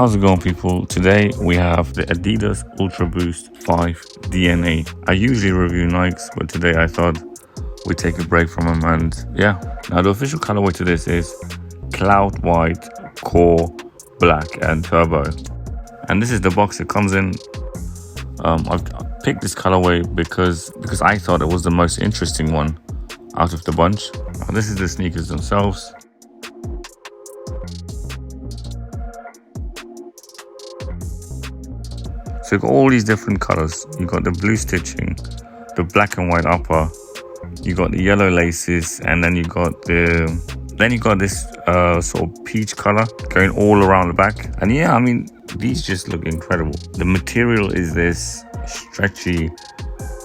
How's it going, people? Today we have the Adidas ultraboost 5 DNA. I usually review Nikes, but today I thought we'd take a break from them, and yeah. Now the official colorway to this is cloud white, core black and turbo, and this is the box it comes in. I've picked this colorway because I thought it was the most interesting one out of the bunch. This is the sneakers themselves. So you've got all these different colors. You've got the blue stitching, the black and white upper, you got the yellow laces, and then you got this sort of peach color going all around the back. And yeah, I mean, these just look incredible. The material is this stretchy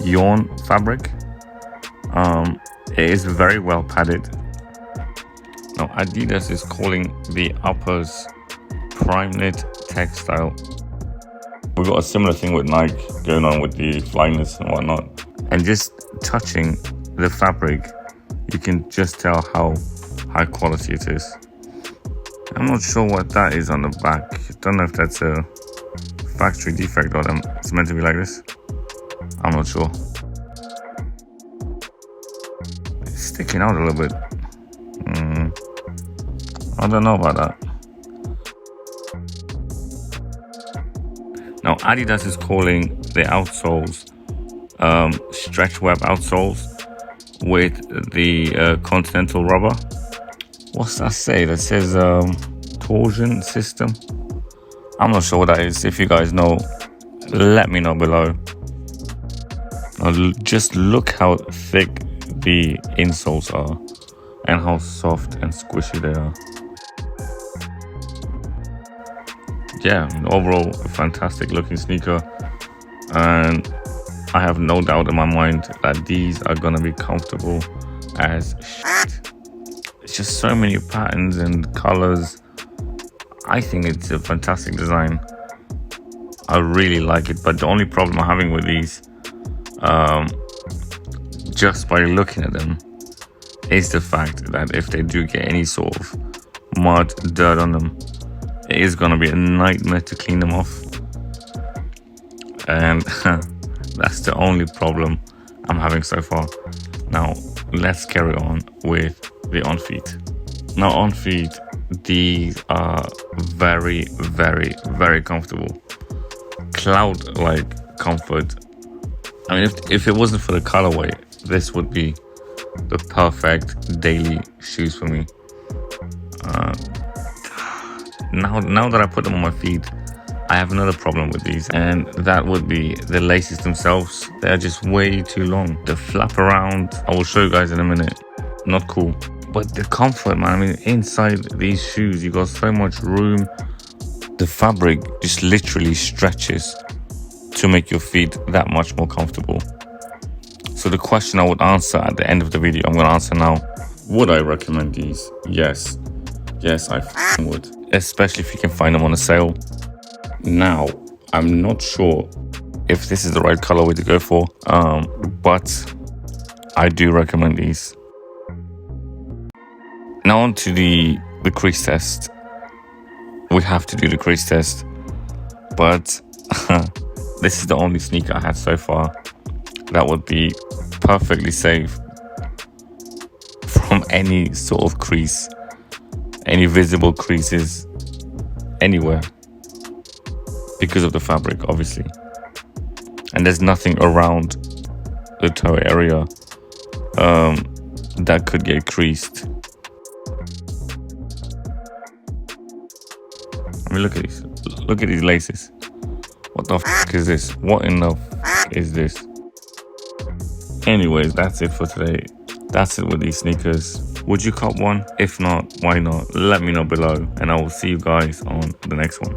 yarn fabric. It is very well padded. Now Adidas is calling the uppers prime knit textile. We've got a similar thing with Nike going on with the flyness and whatnot. And just touching the fabric, you can just tell how high quality it is. I'm not sure what that is on the back. I don't know if that's a factory defect or it's meant to be like this. I'm not sure. It's sticking out a little bit. I don't know about that. Now Adidas is calling the outsoles stretch web outsoles with the continental rubber. What's that say? That says torsion system. I'm not sure what that is. If you guys know, let me know below. Now just look how thick the insoles are and how soft and squishy they are. Yeah, overall a fantastic looking sneaker, and I have no doubt in my mind that these are gonna be comfortable as shit. It's just so many patterns and colors. I think it's a fantastic design. I really like it, but the only problem I'm having with these, just by looking at them, is the fact that if they do get any sort of mud, dirt on them, it is going to be a nightmare to clean them off. And that's the only problem I'm having so far. Now let's carry on with the on feet. Now on feet, these are very, very, very comfortable. Cloud-like comfort. I mean, if it wasn't for the colorway, this would be the perfect daily shoes for me. Now that I put them on my feet, I have another problem with these, and that would be the laces themselves. They're just way too long. The flap around, I will show you guys in a minute. Not cool. But the comfort, man, I mean, inside these shoes, you got so much room. The fabric just literally stretches to make your feet that much more comfortable. So the question I would answer at the end of the video, I'm going to answer now. Would I recommend these? Yes. Yes, I would. Especially if you can find them on a sale. Now, I'm not sure if this is the right colorway to go for, but I do recommend these. Now on to the crease test. We have to do the crease test, but this is the only sneaker I had so far that would be perfectly safe from any sort of crease, any visible creases anywhere, because of the fabric, obviously. And there's nothing around the toe area that could get creased. I mean, look at these laces. What the f is this? What in the f is this? Anyways, that's it for today. That's it with these sneakers. Would you cop one? If not, why not? Let me know below, and I will see you guys on the next one.